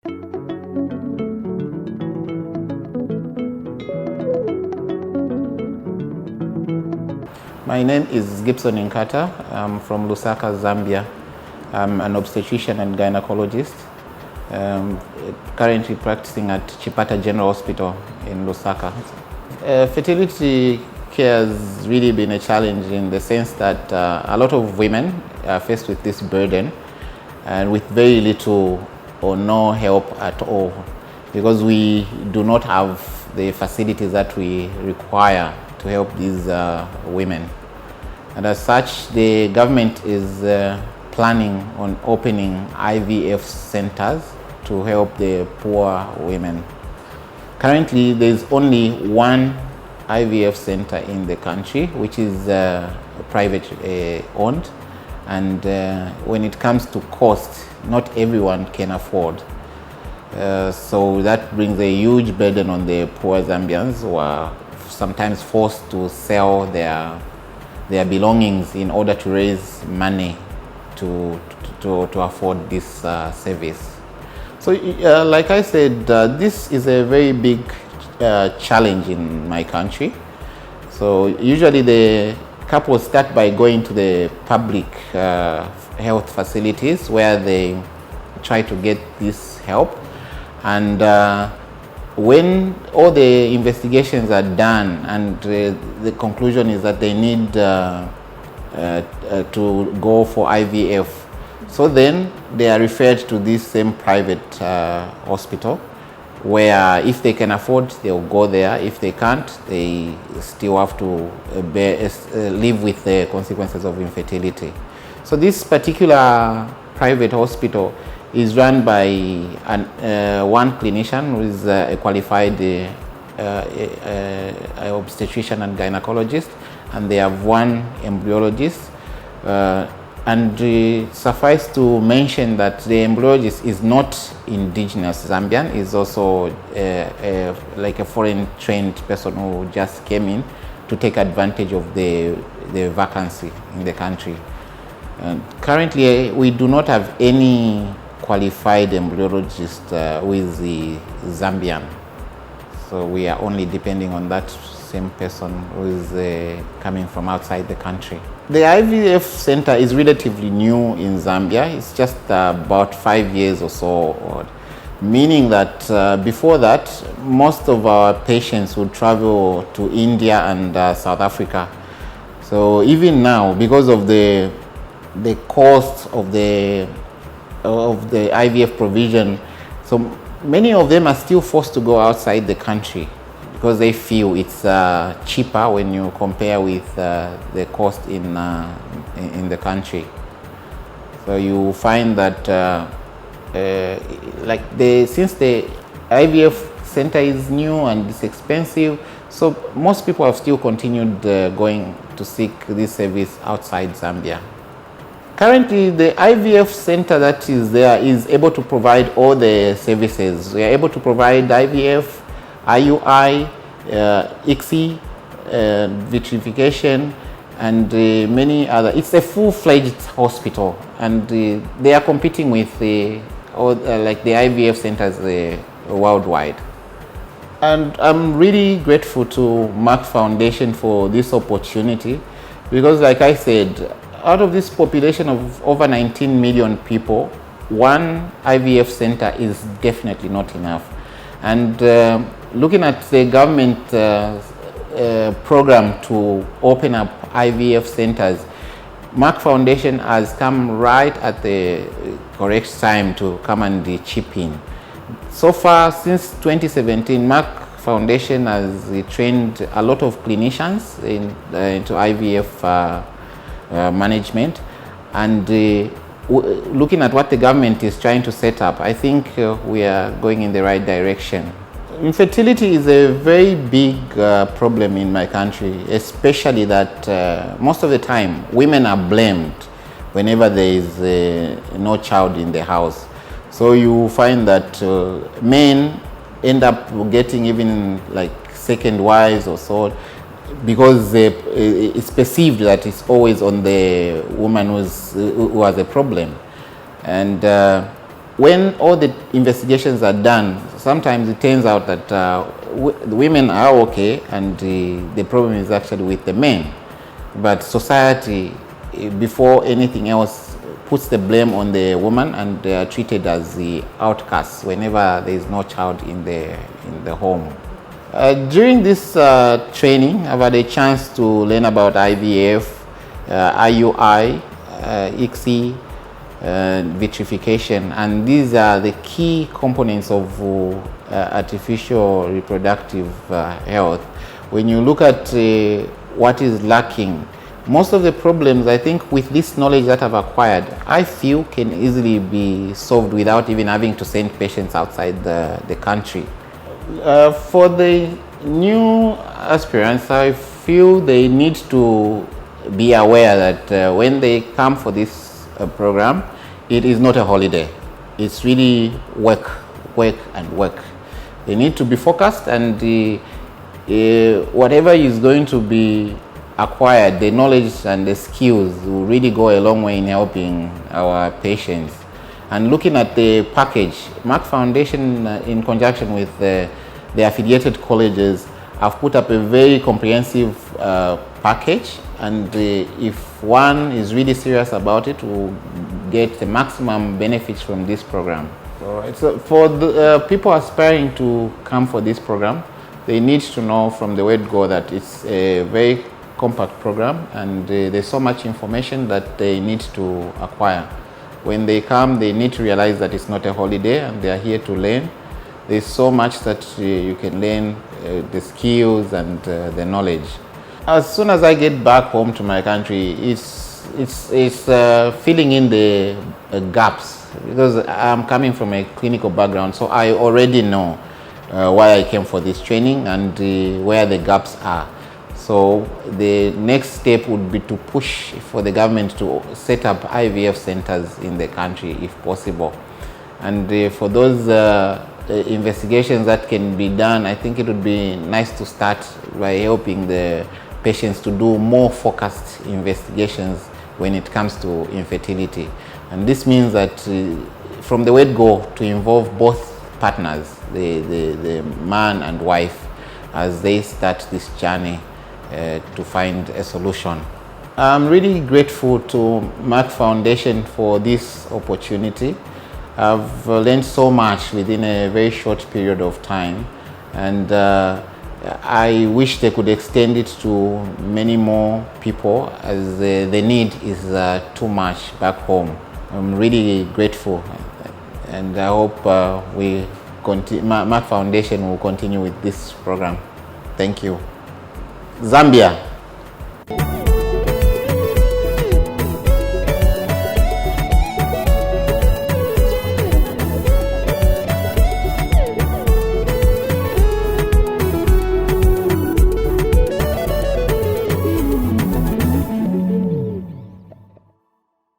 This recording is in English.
My name is Gibson Nkhata. I'm from Lusaka, Zambia. I'm an obstetrician and gynecologist, currently practicing at Chipata General Hospital in Lusaka. Fertility care has really been a challenge in the sense that a lot of women are faced with this burden and with very little or no help at all, because we do not have the facilities that we require to help these women. And as such, the government is planning on opening IVF centers to help the poor women. Currently, there's only one IVF center in the country, which is private owned. And when it comes to cost, not everyone can afford. So that brings a huge burden on the poor Zambians, who are sometimes forced to sell their belongings in order to raise money to afford this service. So like I said, this is a very big challenge in my country. So usually the couples start by going to the public health facilities where they try to get this help, and when all the investigations are done and the conclusion is that they need to go for IVF, so then they are referred to this same private hospital, where if they can afford, they'll go there. If they can't, they still have to live with the consequences of infertility. So this particular private hospital is run by one clinician who is a qualified obstetrician and gynecologist, and they have one embryologist. And suffice to mention that the embryologist is not indigenous Zambian, is also like a foreign trained person who just came in to take advantage of the vacancy in the country. Currently, we do not have any qualified embryologist who is the Zambian. So we are only depending on that same person who is coming from outside the country. The IVF center is relatively new in Zambia. It's just about 5 years or so old, meaning that before that, most of our patients would travel to India and South Africa. So even now, because of the cost of the IVF provision, so many of them are still forced to go outside the country because they feel it's cheaper when you compare with the cost in the country. So you find that since the IVF center is new and it's expensive, so most people have still continued going to seek this service outside Zambia. Currently, the IVF center that is there is able to provide all the services. We are able to provide IVF, IUI, ICSI, vitrification, and many other. It's a full-fledged hospital, and they are competing with like the IVF centers worldwide. And I'm really grateful to Merck Foundation for this opportunity, because like I said, out of this population of over 19 million people, one IVF center is definitely not enough. And looking at the government program to open up IVF centers, Merck Foundation has come right at the correct time to come and chip in. So far, since 2017, Merck Foundation has trained a lot of clinicians into IVF management, and looking at what the government is trying to set up, I think we are going in the right direction. Infertility is a very big problem in my country, especially that most of the time women are blamed whenever there is no child in the house. So you find that men end up getting even like second wives or so, because it's perceived that it's always on the woman who has a problem. And when all the investigations are done, sometimes it turns out that the women are okay and the problem is actually with the men. But society, before anything else, puts the blame on the woman, and they are treated as the outcasts whenever there is no child in the home. During this training, I've had a chance to learn about IVF, IUI, ICSI, vitrification, and these are the key components of artificial reproductive health. When you look at what is lacking, most of the problems, I think, with this knowledge that I've acquired, I feel can easily be solved without even having to send patients outside the country. For the new aspirants, I feel they need to be aware that when they come for this program, it is not a holiday. It's really work, work, and work. They need to be focused, and whatever is going to be acquired, the knowledge and the skills will really go a long way in helping our patients. And looking at the package, Merck Foundation, in conjunction with the affiliated colleges, have put up a very comprehensive package, and if one is really serious about it, will get the maximum benefits from this program. All right. So for the people aspiring to come for this program, they need to know from the word go that it's a very compact program, and there's so much information that they need to acquire. When they come, they need to realize that it's not a holiday and they are here to learn. There's so much that you can learn, the skills and the knowledge. As soon as I get back home to my country, it's filling in the gaps, because I'm coming from a clinical background, so I already know why I came for this training and where the gaps are. So the next step would be to push for the government to set up IVF centers in the country if possible. And for those investigations that can be done, I think it would be nice to start by helping the patients to do more focused investigations when it comes to infertility. And this means that from the word go, to involve both partners, the man and wife, as they start this journey to find a solution. I'm really grateful to Merck Foundation for this opportunity. I've learned so much within a very short period of time, and I wish they could extend it to many more people, as the need is too much back home. I'm really grateful, and I hope Merck Foundation will continue with this program. Thank you. Zambia.